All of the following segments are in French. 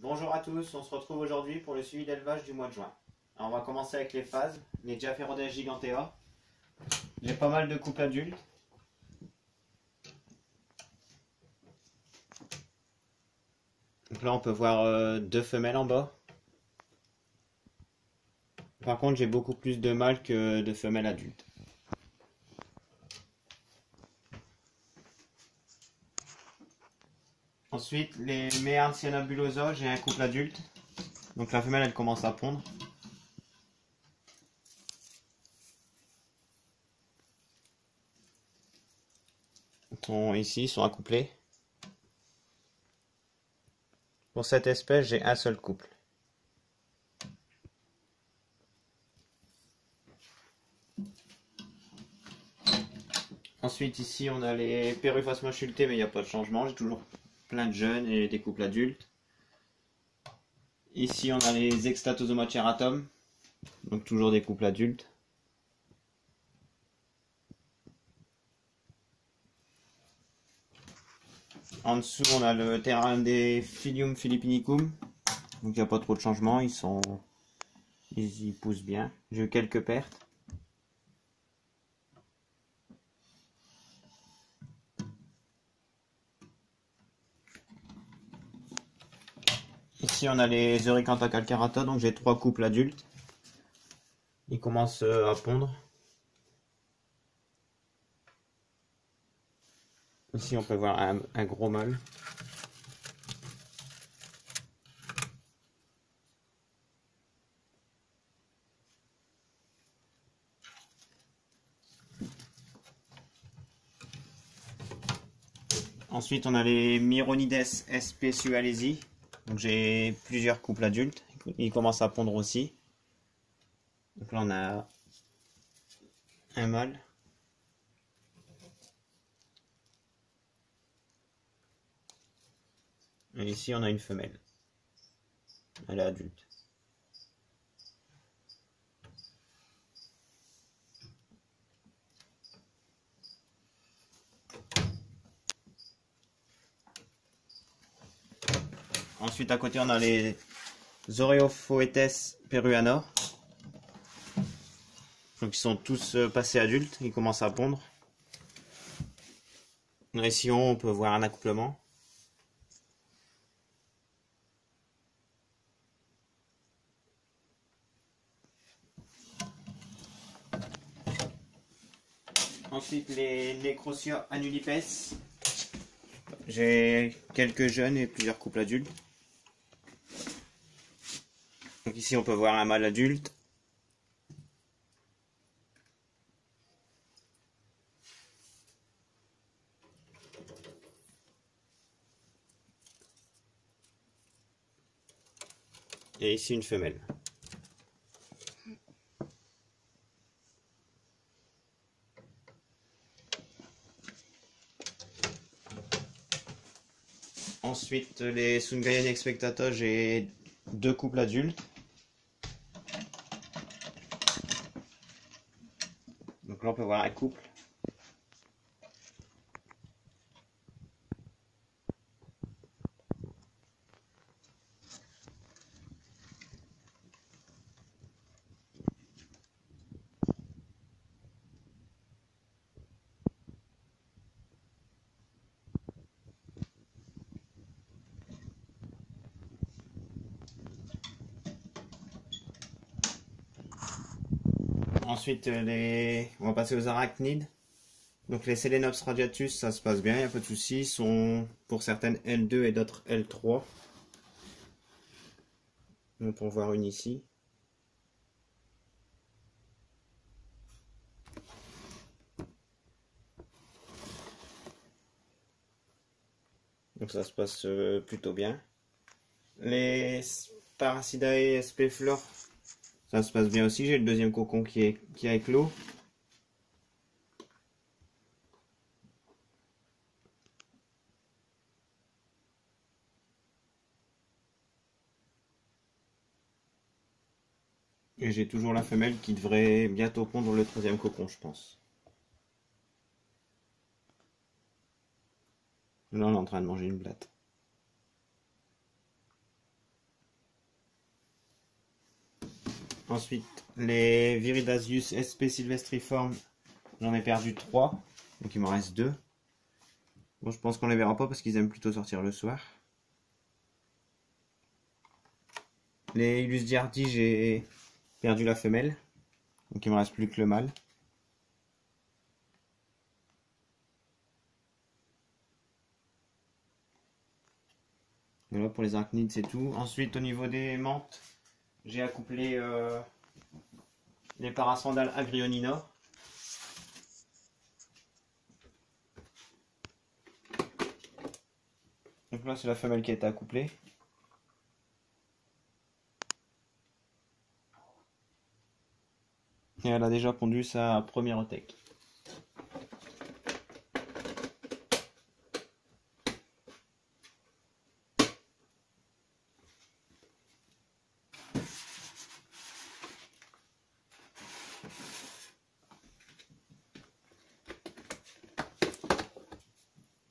Bonjour à tous, on se retrouve aujourd'hui pour le suivi d'élevage du mois de juin. Alors on va commencer avec les phases, les Diapherodes gigantea. J'ai pas mal de couples adultes. Donc là on peut voir deux femelles en bas. Par contre j'ai beaucoup plus de mâles que de femelles adultes. Ensuite les Mearnsiana bullosa, j'ai un couple adulte. Donc la femelle elle commence à pondre. Ici ils sont accouplés. Pour cette espèce j'ai un seul couple. Ensuite ici on a les Peruphasma schulte, mais il n'y a pas de changement, j'ai toujours plein de jeunes et des couples adultes. Ici on a les Extatosoma ceratum, donc toujours des couples adultes. En dessous on a le terrain des Philium philippinicum, donc il n'y a pas trop de changement, ils y poussent bien. J'ai eu quelques pertes. Ici on a les Eurycantha calcarata, donc j'ai 3 couples adultes. Ils commencent à pondre. Ici on peut voir un gros mâle. Ensuite on a les Myronides specialesi, donc j'ai plusieurs couples adultes. Ils commencent à pondre aussi. Donc là on a un mâle. Et ici on a une femelle. Elle est adulte. Ensuite à côté on a les Zoreophoetes peruana. Donc ils sont tous passés adultes, ils commencent à pondre. Ici on peut voir un accouplement. Ensuite les Necrosia annulipes. J'ai quelques jeunes et plusieurs couples adultes. Donc ici on peut voir un mâle adulte. Et ici une femelle. Ensuite les Sungaian expectata, j'ai 2 couples adultes. Donc là on peut voir un couple. Ensuite on va passer aux arachnides. Donc les Selenops radiatus, ça se passe bien, il n'y a pas de souci. Ils sont pour certaines L2 et d'autres L3. On peut en voir une ici. Donc ça se passe plutôt bien. Les Paracidae sp flor, ça se passe bien aussi. J'ai le deuxième cocon qui a éclos. Et j'ai toujours la femelle qui devrait bientôt pondre le troisième cocon, je pense. Là, on est en train de manger une blatte. Ensuite, les Viridasius SP Sylvestriforme, j'en ai perdu 3, donc il m'en reste 2. Bon, je pense qu'on les verra pas parce qu'ils aiment plutôt sortir le soir. Les Illus Diardi, j'ai perdu la femelle, donc il me reste plus que le mâle. Voilà pour les arachnides, c'est tout. Ensuite, au niveau des menthes, j'ai accouplé les Parasandales Agrionina. Donc là, c'est la femelle qui a été accouplée. Et elle a déjà pondu sa première otec.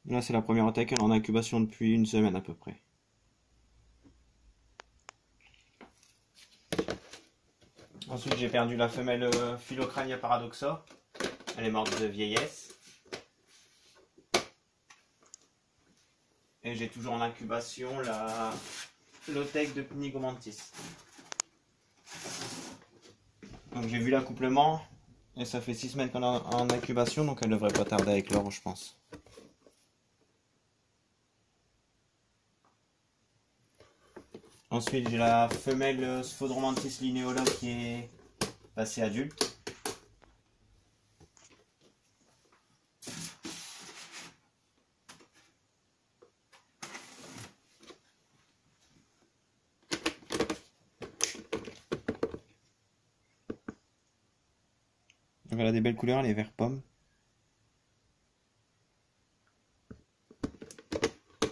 Là, c'est la première otec, elle est en incubation depuis une semaine à peu près. Ensuite, j'ai perdu la femelle Philocrania paradoxa. Elle est morte de vieillesse. Et j'ai toujours en incubation l'otec de Pnigomantis. Donc j'ai vu l'accouplement. Et ça fait 6 semaines qu'on est en incubation, donc elle devrait pas tarder avec l'or, je pense. Ensuite, j'ai la femelle Sphodromantis lineola qui est passée adulte. Donc elle a des belles couleurs, elle est vert pomme.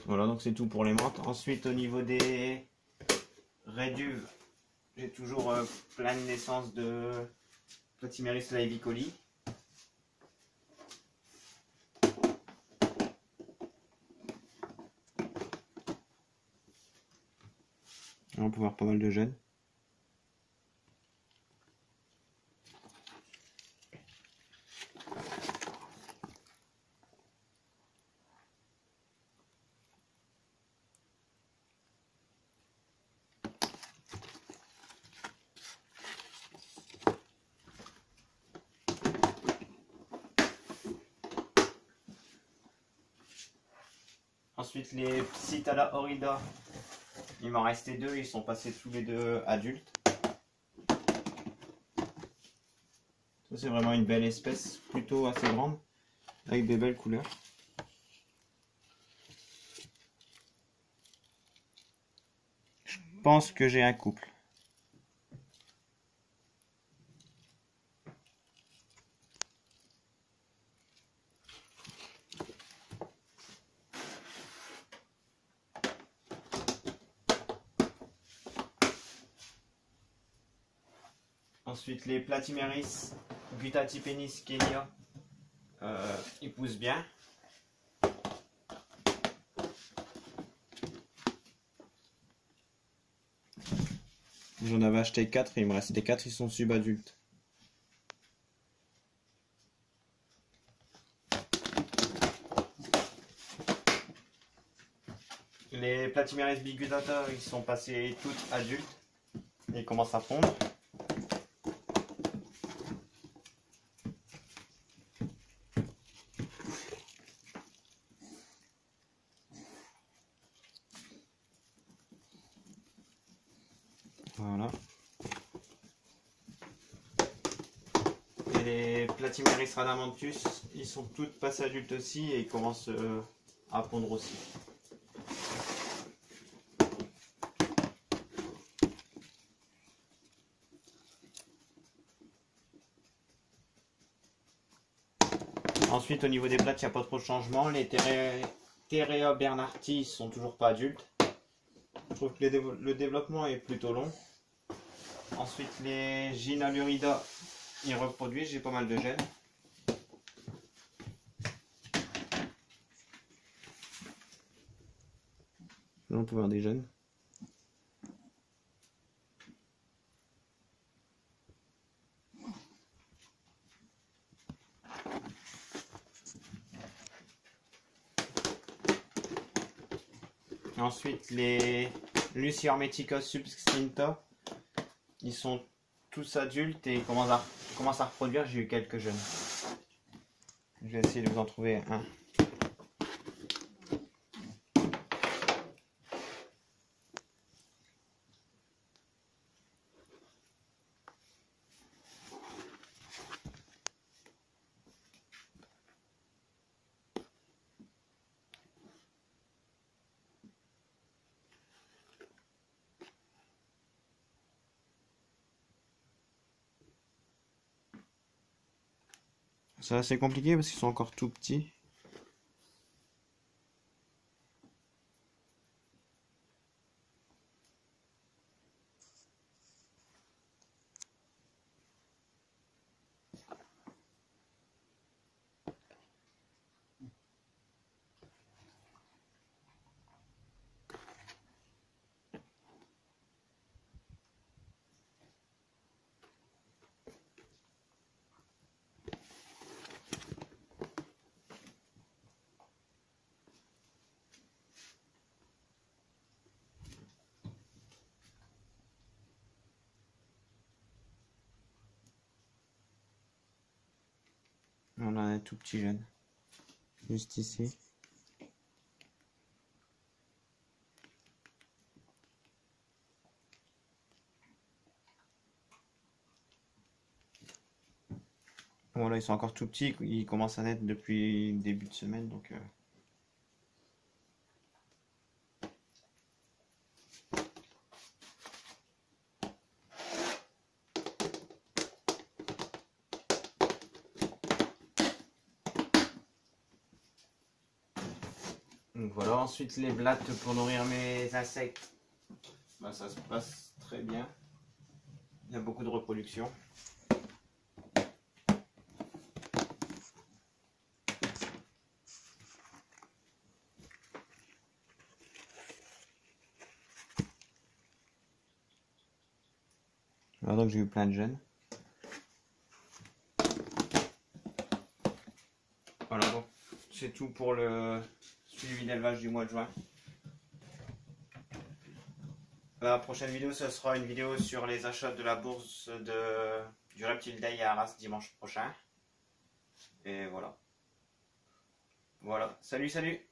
Voilà, donc c'est tout pour les menthes. Ensuite, au niveau des réduves, j'ai toujours plein de naissances de Platymeris laevicoli. On va pouvoir pas mal de jeunes. Ensuite, les Psittala horrida, il m'en restait 2, ils sont passés tous les 2 adultes. Ça, c'est vraiment une belle espèce, plutôt assez grande, avec des belles couleurs. Je pense que j'ai un couple. Ensuite, les Platymeris Gutatipenis Kenya, ils poussent bien. J'en avais acheté 4 et il me restait 4, ils sont subadultes. Les Platymeris bigutata, ils sont passés toutes adultes et ils commencent à pondre. Voilà. Et les Platymeris radamanthus, ils sont toutes passées adultes aussi et ils commencent à pondre aussi. Ensuite, au niveau des plates, il n'y a pas trop de changement. Les Terea bernardi sont toujours pas adultes. Je trouve que le développement est plutôt long. Ensuite, les Ginalurida, ils reproduisent. J'ai pas mal de gènes. Là, on peut voir des jeunes. Ensuite, les Luciormeticos subscripta, ils sont tous adultes et ils commencent à reproduire. J'ai eu quelques jeunes. Je vais essayer de vous en trouver un. C'est assez compliqué parce qu'ils sont encore tout petits. On a un tout petit jeune. Juste ici. Voilà, ils sont encore tout petits. Ils commencent à naître depuis le début de semaine. Donc voilà, ensuite les blattes pour nourrir mes insectes. Bah, ça se passe très bien. Il y a beaucoup de reproduction. Voilà, donc j'ai eu plein de jeunes. Voilà, donc c'est tout pour le suivi d'élevage du mois de juin. La prochaine vidéo, ce sera une vidéo sur les achats de la bourse du Reptile Day à Arras dimanche prochain. Et voilà. Voilà. Salut, salut!